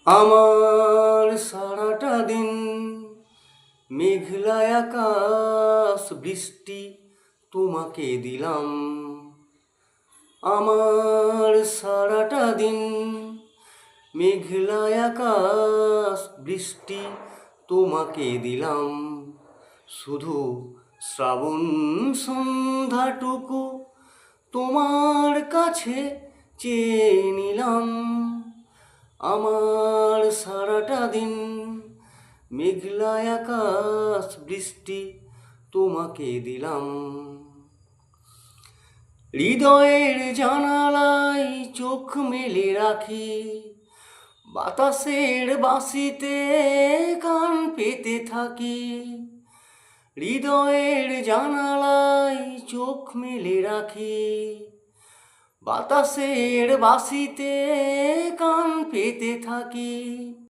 আমার সারাটা দিন মেঘলা আকাশ বৃষ্টি তোমাকে দিলাম। আমার সারাটা দিন মেঘলা আকাশ বৃষ্টি তোমাকে দিলাম। শুধু শ্রাবণ সন্ধ্যাটুকু তোমার কাছে চেয়ে নিলাম। আমার সারাটা দিন মেঘলা আকাশ বৃষ্টি তোমাকে দিলাম। হৃদয়ের জানালায় চোখ মেলে রাখি, বাতাসের বাঁশিতে কান পেতে থাকি। হৃদয়ের জানালায় চোখ মেলে রাখি, বাতাসের বাঁশিতে কান পেতে থাকি।